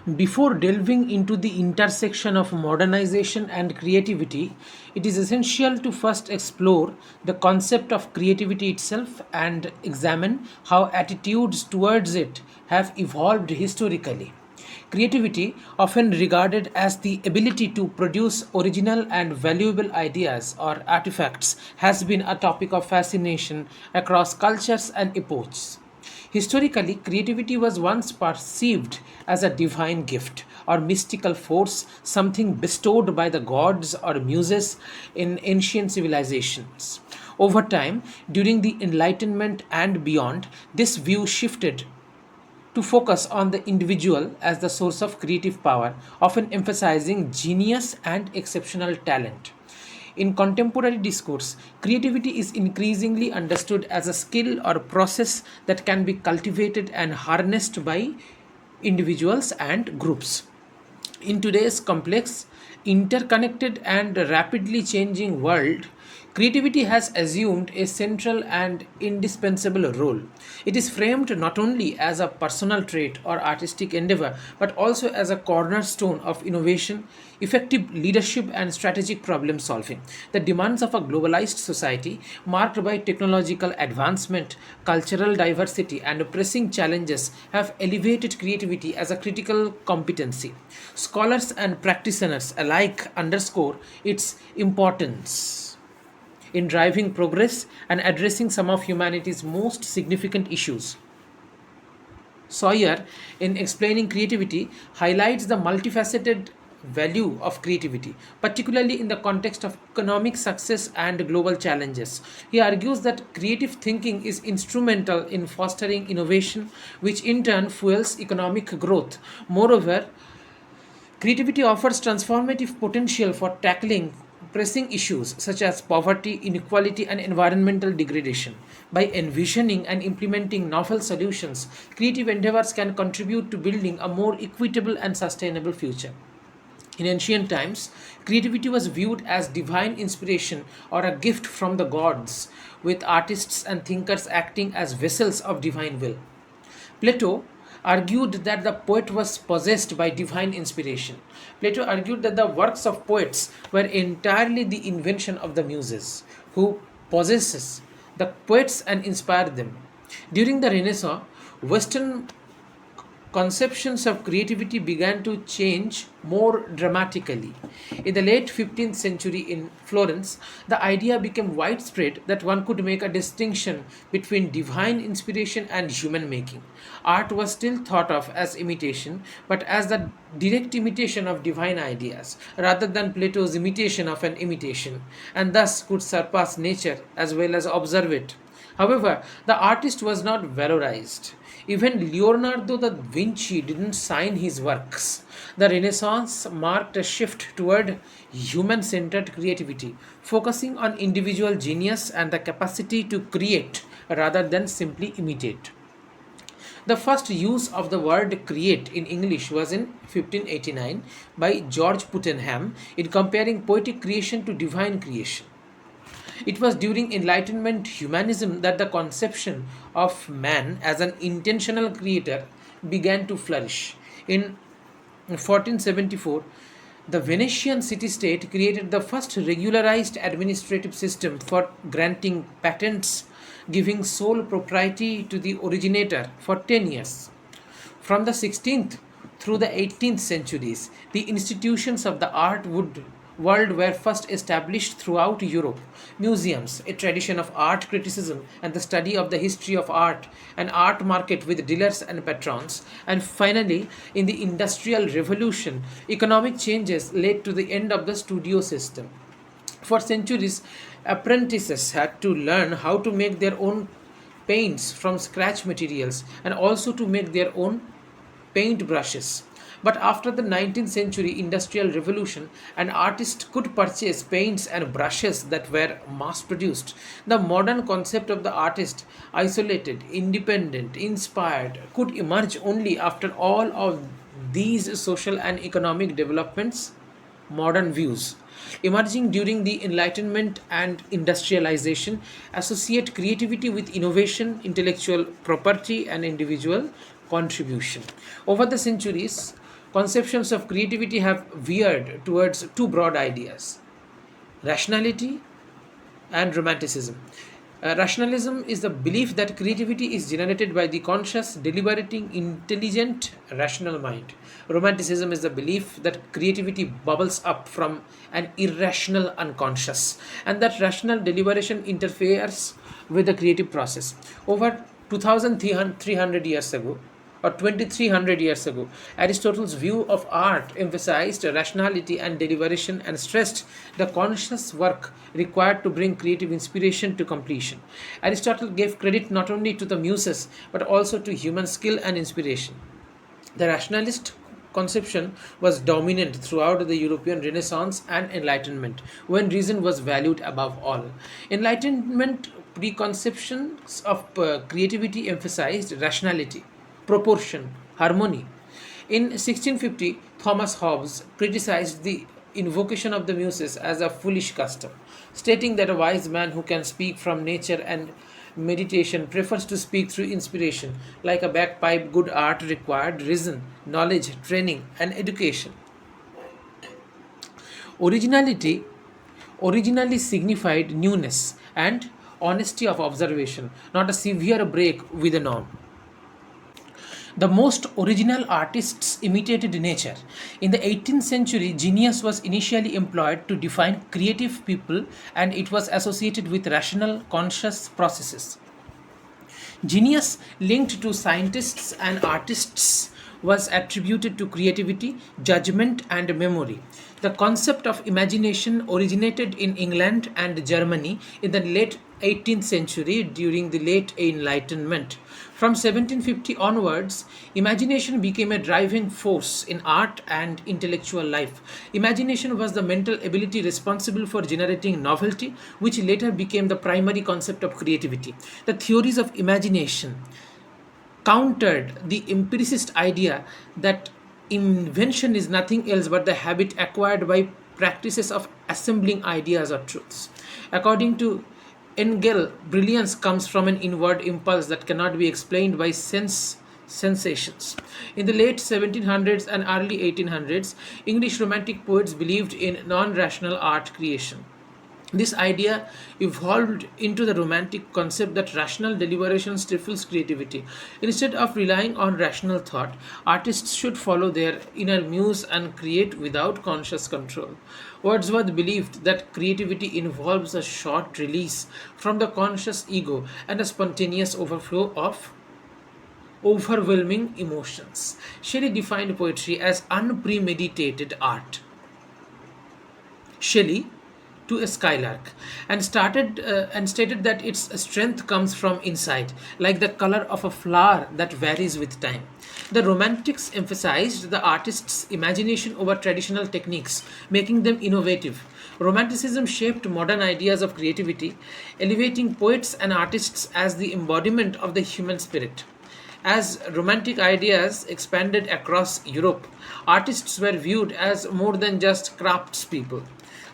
Before delving into the intersection of modernization and creativity, it is essential to first explore the concept of creativity itself and examine how attitudes towards it have evolved historically. Creativity, often regarded as the ability to produce original and valuable ideas or artifacts, has been a topic of fascination across cultures and epochs. Historically, creativity was once perceived as a divine gift or mystical force, something bestowed by the gods or muses in ancient civilizations. Over time, during the Enlightenment and beyond, this view shifted to focus on the individual as the source of creative power, often emphasizing genius and exceptional talent. In contemporary discourse, creativity is increasingly understood as a skill or process that can be cultivated and harnessed by individuals and groups. In today's complex, interconnected, and rapidly changing world, creativity has assumed a central and indispensable role. It is framed not only as a personal trait or artistic endeavor, but also as a cornerstone of innovation, effective leadership, and strategic problem solving. The demands of a globalized society, marked by technological advancement, cultural diversity, and pressing challenges, have elevated creativity as a critical competency. Scholars and practitioners alike underscore its importance in driving progress and addressing some of humanity's most significant issues. Sawyer, in explaining creativity, highlights the multifaceted value of creativity, particularly in the context of economic success and global challenges. He argues that creative thinking is instrumental in fostering innovation, which in turn fuels economic growth. Moreover, creativity offers transformative potential for tackling pressing issues such as poverty, inequality, and environmental degradation. By envisioning and implementing novel solutions, creative endeavors can contribute to building a more equitable and sustainable future. In ancient times, creativity was viewed as divine inspiration or a gift from the gods, with artists and thinkers acting as vessels of divine will. Plato argued that the poet was possessed by divine inspiration. Plato argued that the works of poets were entirely the invention of the muses, who possesses the poets and inspire them. During the Renaissance, Western conceptions of creativity began to change more dramatically. In the late 15th century in Florence, the idea became widespread that one could make a distinction between divine inspiration and human making. Art was still thought of as imitation, but as the direct imitation of divine ideas, rather than Plato's imitation of an imitation, and thus could surpass nature as well as observe it. However, the artist was not valorized. Even Leonardo da Vinci didn't sign his works. The Renaissance marked a shift toward human centered creativity, focusing on individual genius and the capacity to create rather than simply imitate. The first use of the word create in English was in 1589 by George Puttenham in comparing poetic creation to divine creation. It was during Enlightenment humanism that the conception of man as an intentional creator began to flourish. In 1474, the Venetian city state created the first regularized administrative system for granting patents, giving sole propriety to the originator for 10 years. From the 16th through the 18th centuries, the institutions of the world were first established throughout Europe. Museums, a tradition of art criticism and the study of the history of art, an art market with dealers and patrons, and finally, in the Industrial Revolution, economic changes led to the end of the studio system. For centuries, apprentices had to learn how to make their own paints from scratch materials and also to make their own paint brushes. But after the 19th century industrial revolution, an artist could purchase paints and brushes that were mass produced. The modern concept of the artist, isolated, independent, inspired, could emerge only after all of these social and economic developments. Modern views emerging during the Enlightenment and industrialization associate creativity with innovation, intellectual property, and individual contribution. Over the centuries, conceptions of creativity have veered towards two broad ideas: rationality and romanticism. Rationalism is the belief that creativity is generated by the conscious, deliberating, intelligent, rational mind. Romanticism is the belief that creativity bubbles up from an irrational unconscious and that rational deliberation interferes with the creative process. Over 2300 years ago, or 2300 years ago, Aristotle's view of art emphasized rationality and deliberation and stressed the conscious work required to bring creative inspiration to completion. Aristotle gave credit not only to the muses but also to human skill and inspiration. The rationalist conception was dominant throughout the European Renaissance and Enlightenment, when reason was valued above all. Enlightenment preconceptions of creativity emphasized rationality, proportion, harmony. In 1650, Thomas Hobbes criticized the invocation of the muses as a foolish custom, stating that a wise man who can speak from nature and meditation prefers to speak through inspiration. Like a bagpipe, good art required reason, knowledge, training, and education. Originality originally signified newness and honesty of observation, not a severe break with the norm. The most original artists imitated nature. In the 18th century, genius was initially employed to define creative people and it was associated with rational, conscious processes. Genius, linked to scientists and artists, was attributed to creativity, judgment, and memory. The concept of imagination originated in England and Germany in the late 18th century during the late Enlightenment. From 1750 onwards, imagination became a driving force in art and intellectual life. Imagination was the mental ability responsible for generating novelty, which later became the primary concept of creativity. The theories of imagination countered the empiricist idea that invention is nothing else but the habit acquired by practices of assembling ideas or truths. According to Engel, brilliance comes from an inward impulse that cannot be explained by sensations. In the late 1700s and early 1800s, English Romantic poets believed in non rational art creation. This idea evolved into the romantic concept that rational deliberation stifles creativity. Instead of relying on rational thought, artists should follow their inner muse and create without conscious control. Wordsworth believed that creativity involves a short release from the conscious ego and a spontaneous overflow of overwhelming emotions. Shelley defined poetry as unpremeditated art. Shelley to a skylark and stated that its strength comes from inside, like the color of a flower that varies with time. The Romantics emphasized the artist's imagination over traditional techniques, making them innovative. Romanticism shaped modern ideas of creativity, elevating poets and artists as the embodiment of the human spirit. As romantic ideas expanded across Europe, artists were viewed as more than just craftspeople.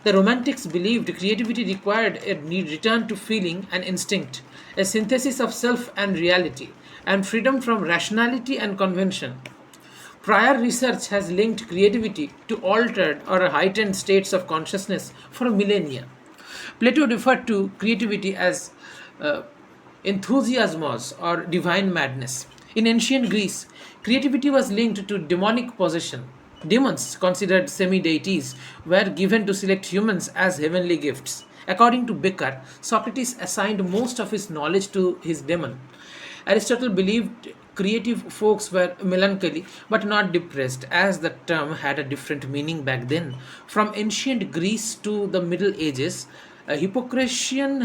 The Romantics believed creativity required a return to feeling and instinct, a synthesis of self and reality, and freedom from rationality and convention. Prior research has linked creativity to altered or heightened states of consciousness for millennia. Plato referred to creativity as uh, enthusiasmos or divine madness. In ancient Greece, creativity was linked to demonic possession. Demons, considered semi deities, were given to select humans as heavenly gifts. According to Becker, Socrates assigned most of his knowledge to his demon. Aristotle believed creative folks were melancholy but not depressed, as the term had a different meaning back then. From ancient Greece to the Middle Ages, a Hippocratian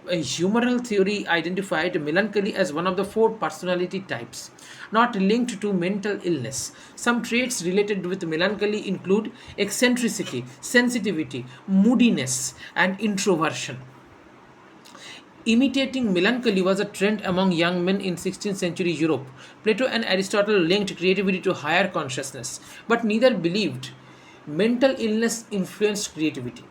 humoral theory identified melancholy as one of the four personality types, not linked to mental illness. Some traits related with melancholy include eccentricity, sensitivity, moodiness, and introversion. Imitating melancholy was a trend among young men in 16th century Europe. Plato and Aristotle linked creativity to higher consciousness, but neither believed mental illness influenced creativity.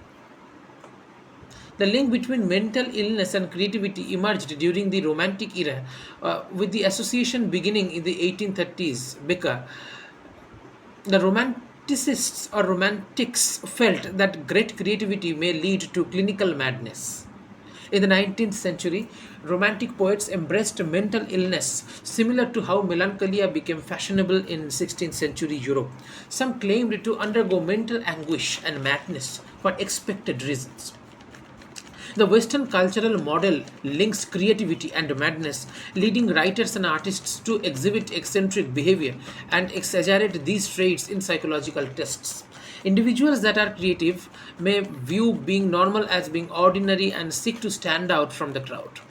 The link between mental illness and creativity emerged during the Romantic era, with the association beginning in the 1830s. Becker The romanticists or romantics felt that great creativity may lead to clinical madness. In the 19th century, romantic poets embraced mental illness, similar to how melancholia became fashionable in 16th century Europe. Some claimed to undergo mental anguish and madness for expected reasons. The Western cultural model links creativity and madness, leading writers and artists to exhibit eccentric behavior and exaggerate these traits in psychological tests. Individuals that are creative may view being normal as being ordinary and seek to stand out from the crowd.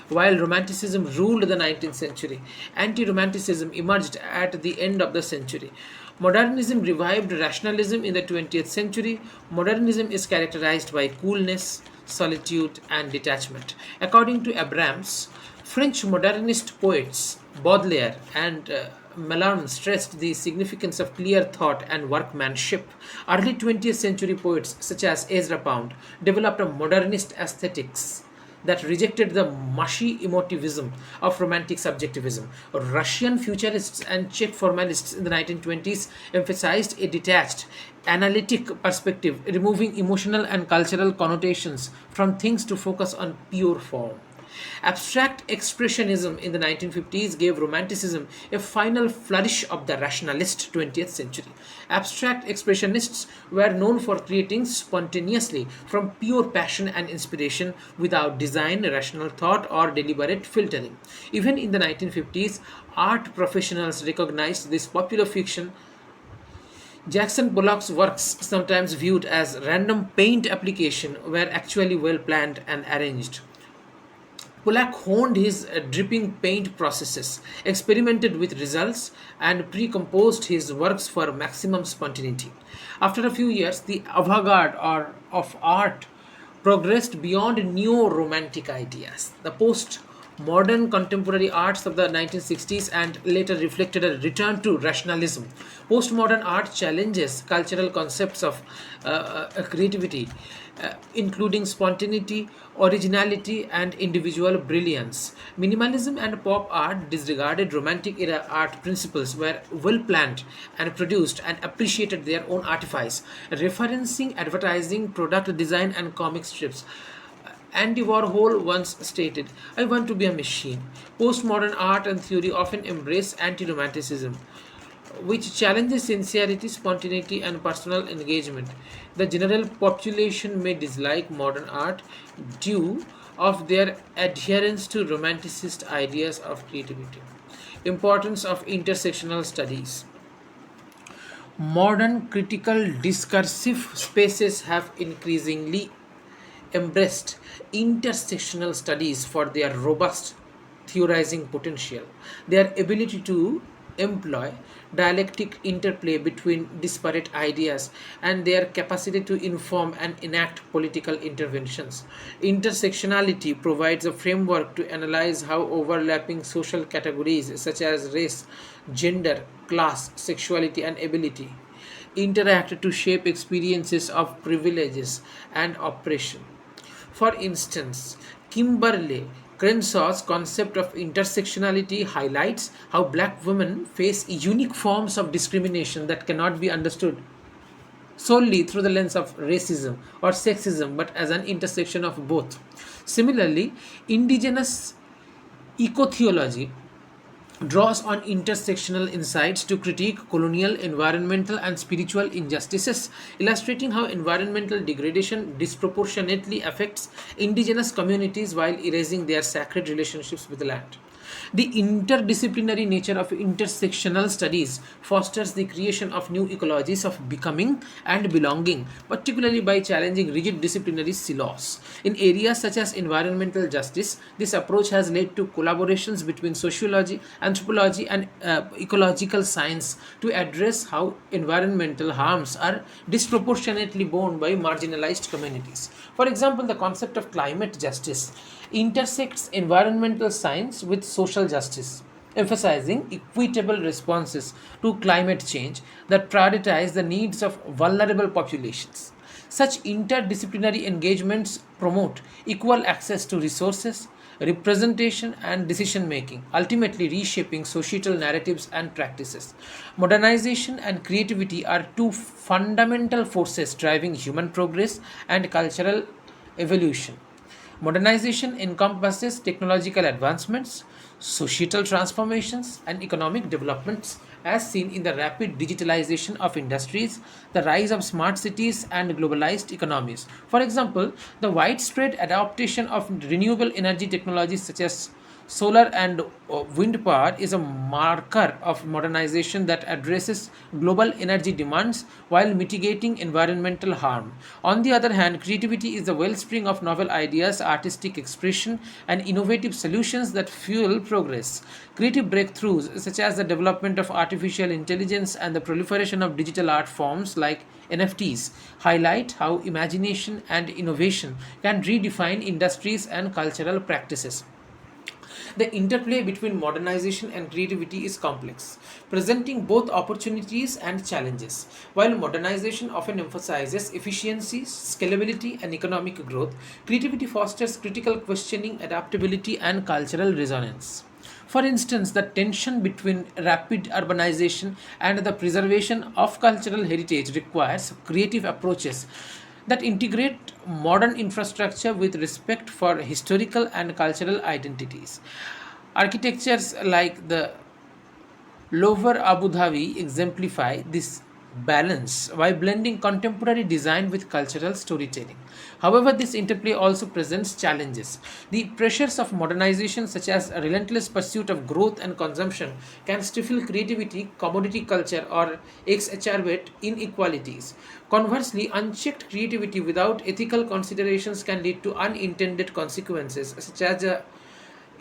While Romanticism ruled the 19th century, anti Romanticism emerged at the end of the century. Modernism revived rationalism in the 20th century. Modernism is characterized by coolness, solitude, and detachment. According to Abrams, French modernist poets Baudelaire and Mallarmé stressed the significance of clear thought and workmanship. Early 20th century poets such as Ezra Pound developed a modernist aesthetics that rejected the mushy emotivism of romantic subjectivism. Russian futurists and Czech formalists in the 1920s emphasized a detached, analytic perspective, removing emotional and cultural connotations from things to focus on pure form. Abstract expressionism in the 1950s gave Romanticism a final flourish of the rationalist 20th century. Abstract expressionists were known for creating spontaneously from pure passion and inspiration without design, rational thought, or deliberate filtering. Even in the 1950s, art professionals recognized this popular fiction. Jackson Pollock's works, sometimes viewed as random paint application, were actually well planned and arranged. Polak honed his dripping paint processes, experimented with results, and pre-composed his works for maximum spontaneity. After a few years, the avant-garde or of art progressed beyond neo-romantic ideas. The post-modern contemporary arts of the 1960s and later reflected a return to rationalism. Postmodern art challenges cultural concepts of creativity, including spontaneity, originality, and individual brilliance. Minimalism and pop art disregarded romantic era art principles, were well planned and produced and appreciated their own artifice, referencing advertising, product design, and comic strips. Andy Warhol once stated, I want to be a machine. Postmodern art and theory often embrace anti romanticism, which challenges sincerity, spontaneity, and personal engagement. The general population may dislike modern art due of their adherence to romanticist ideas of creativity. Importance of intersectional studies. Modern critical discursive spaces have increasingly embraced intersectional studies for their robust theorizing potential, their ability to employ dialectic interplay between disparate ideas, and their capacity to inform and enact political interventions. Intersectionality provides a framework to analyze how overlapping social categories such as race, gender, class, sexuality, and ability interact to shape experiences of privileges and oppression. For instance, Kimberly Crenshaw's concept of intersectionality highlights how black women face unique forms of discrimination that cannot be understood solely through the lens of racism or sexism, but as an intersection of both. Similarly, indigenous ecotheology draws on intersectional insights to critique colonial, environmental, and spiritual injustices, illustrating how environmental degradation disproportionately affects indigenous communities while erasing their sacred relationships with the land. The interdisciplinary nature of intersectional studies fosters the creation of new ecologies of becoming and belonging, particularly by challenging rigid disciplinary silos. In areas such as environmental justice, this approach has led to collaborations between sociology, anthropology, and ecological science to address how environmental harms are disproportionately borne by marginalized communities. For example, the concept of climate justice intersects environmental science with social justice, emphasizing equitable responses to climate change that prioritize the needs of vulnerable populations. Such interdisciplinary engagements promote equal access to resources, representation, and decision making, ultimately reshaping societal narratives and practices. Modernization and creativity are two fundamental forces driving human progress and cultural evolution. Modernization encompasses technological advancements, societal transformations, and economic developments, as seen in the rapid digitalization of industries, the rise of smart cities, and globalized economies. For example, the widespread adaptation of renewable energy technologies such as solar and wind power is a marker of modernization that addresses global energy demands while mitigating environmental harm. On the other hand, creativity is the wellspring of novel ideas, artistic expression, and innovative solutions that fuel progress. Creative breakthroughs, such as the development of artificial intelligence and the proliferation of digital art forms like NFTs, highlight how imagination and innovation can redefine industries and cultural practices. The interplay between modernization and creativity is complex, presenting both opportunities and challenges. While modernization often emphasizes efficiency, scalability, and economic growth, creativity fosters critical questioning, adaptability, and cultural resonance. For instance, the tension between rapid urbanization and the preservation of cultural heritage requires creative approaches that integrate modern infrastructure with respect for historical and cultural identities. Architectures like the Lower Abu Dhabi exemplify this balance by blending contemporary design with cultural storytelling. However, this interplay also presents challenges. The pressures of modernization, such as a relentless pursuit of growth and consumption, can stifle creativity, commodity culture, or exacerbate inequalities. Conversely, unchecked creativity without ethical considerations can lead to unintended consequences, such as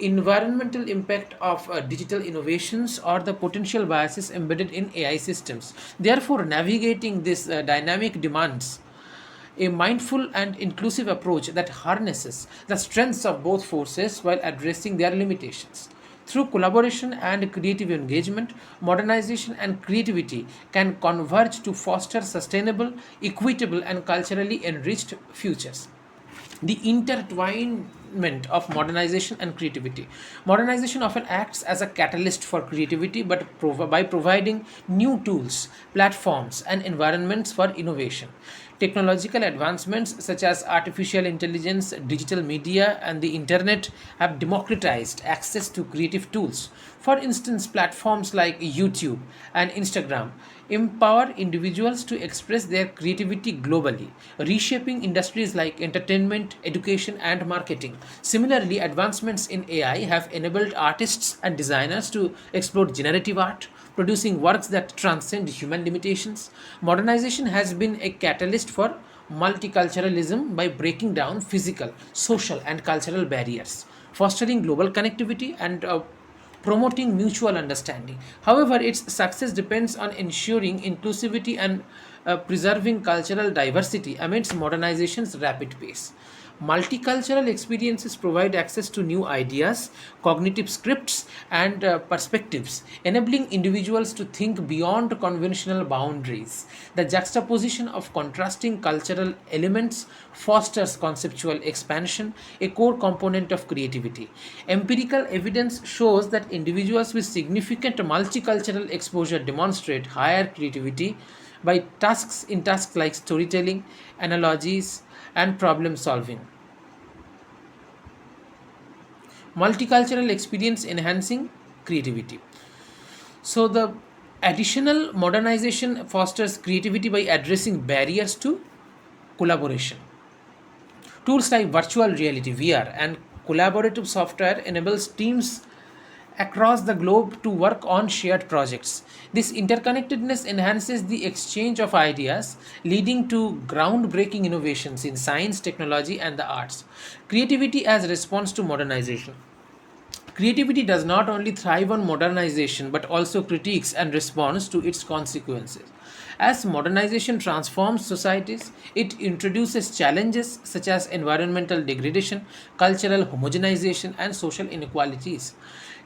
environmental impact of digital innovations or the potential biases embedded in AI systems. Therefore, navigating this dynamic demands a mindful and inclusive approach that harnesses the strengths of both forces while addressing their limitations. Through collaboration and creative engagement, modernization and creativity can converge to foster sustainable, equitable, and culturally enriched futures. The intertwinement of modernization and creativity. Modernization often acts as a catalyst for creativity, but by providing new tools, platforms, and environments for innovation. Technological advancements such as artificial intelligence, digital media, and the internet have democratized access to creative tools. For instance, platforms like YouTube and Instagram empower individuals to express their creativity globally, reshaping industries like entertainment, education, and marketing. Similarly, advancements in AI have enabled artists and designers to explore generative art, producing works that transcend human limitations. Modernization has been a catalyst for multiculturalism by breaking down physical, social, and cultural barriers, fostering global connectivity and promoting mutual understanding. However, its success depends on ensuring inclusivity and preserving cultural diversity amidst modernization's rapid pace. Multicultural experiences provide access to new ideas, cognitive scripts, and perspectives, enabling individuals to think beyond conventional boundaries. The juxtaposition of contrasting cultural elements fosters conceptual expansion, a core component of creativity. Empirical evidence shows that individuals with significant multicultural exposure demonstrate higher creativity by tasks like storytelling, analogies, and problem solving. Multicultural experience enhancing creativity. So, the additional modernization fosters creativity by addressing barriers to collaboration. Tools like virtual reality (VR) and collaborative software enables teams across the globe to work on shared projects. This interconnectedness enhances the exchange of ideas, leading to groundbreaking innovations in science, technology, and the arts. Creativity as response to modernization. Creativity does not only thrive on modernization but also critiques and responds to its consequences. As modernization transforms societies, it introduces challenges such as environmental degradation, cultural homogenization, and social inequalities.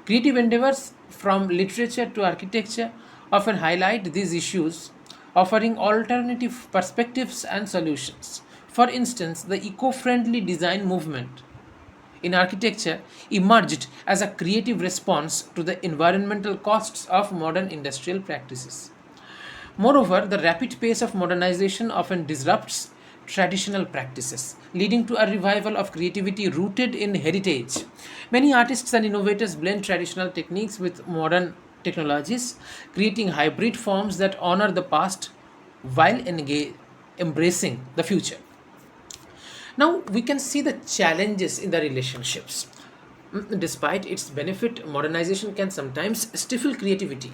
Creative endeavors, from literature to architecture, often highlight these issues, offering alternative perspectives and solutions. For instance, the eco friendly design movement in architecture emerged as a creative response to the environmental costs of modern industrial practices. Moreover, the rapid pace of modernization often disrupts traditional practices, leading to a revival of creativity rooted in heritage. Many artists and innovators blend traditional techniques with modern technologies, creating hybrid forms that honor the past while embracing the future. Now we can see the challenges in the relationships. Despite its benefit, modernization can sometimes stifle creativity.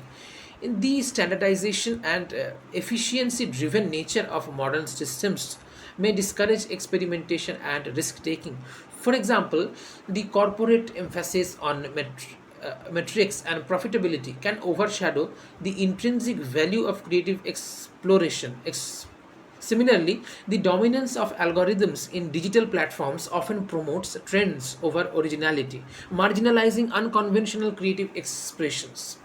In the standardization and efficiency driven nature of modern systems may discourage experimentation and risk taking. For example, the corporate emphasis on metrics and profitability can overshadow the intrinsic value of creative exploration. Similarly, the dominance of algorithms in digital platforms often promotes trends over originality, marginalizing unconventional creative expressions.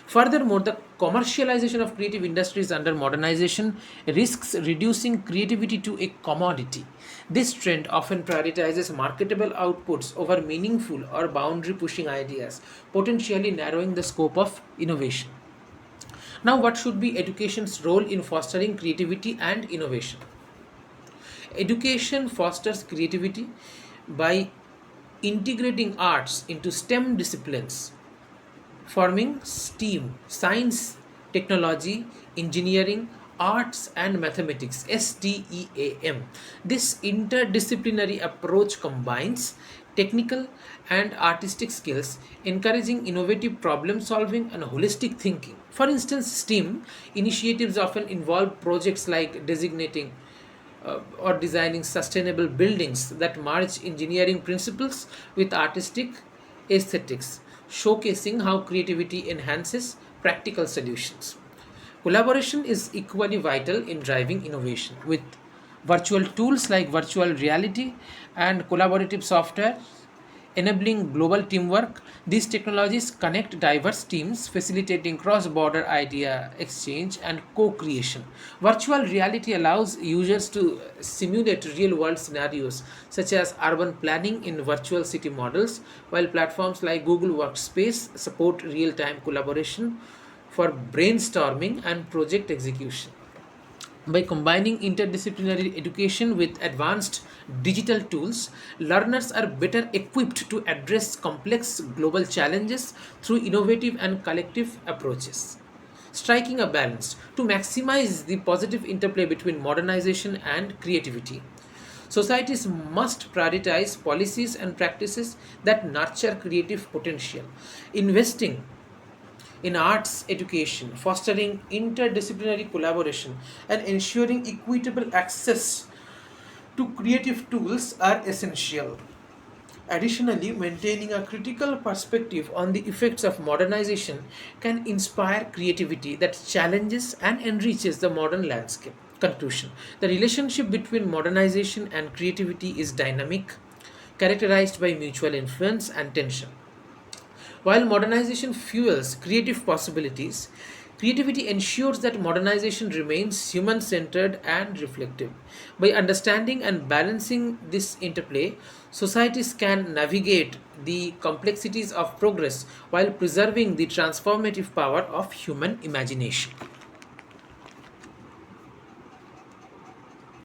Furthermore, the commercialization of creative industries under modernization risks reducing creativity to a commodity. This trend often prioritizes marketable outputs over meaningful or boundary pushing ideas, potentially narrowing the scope of innovation. Now, what should be education's role in fostering creativity and innovation? Education fosters creativity by integrating arts into STEM disciplines, forming STEAM, science, technology, engineering, arts, and mathematics, STEAM. This interdisciplinary approach combines technical and artistic skills, encouraging innovative problem solving and holistic thinking. For instance, STEAM initiatives often involve projects like designating or designing sustainable buildings that merge engineering principles with artistic aesthetics, showcasing how creativity enhances practical solutions. Collaboration is equally vital in driving innovation. With virtual tools like virtual reality and collaborative software enabling global teamwork, these technologies connect diverse teams, facilitating cross border idea exchange and co creation. Virtual reality allows users to simulate real world scenarios such as urban planning in virtual city models, while platforms like Google Workspace support real time collaboration for brainstorming and project execution. By combining interdisciplinary education with advanced digital tools, learners are better equipped to address complex global challenges through innovative and collective approaches. Striking a balance to maximize the positive interplay between modernization and creativity. Societies must prioritize policies and practices that nurture creative potential, investing in arts education, fostering interdisciplinary collaboration, and ensuring equitable access to creative tools are essential. Additionally, maintaining a critical perspective on the effects of modernization can inspire creativity that challenges and enriches the modern landscape. Conclusion: the relationship between modernization and creativity is dynamic, characterized by mutual influence and tension. While modernization fuels creative possibilities, creativity ensures that modernization remains human centered and reflective. By understanding and balancing this interplay, societies can navigate the complexities of progress while preserving the transformative power of human imagination.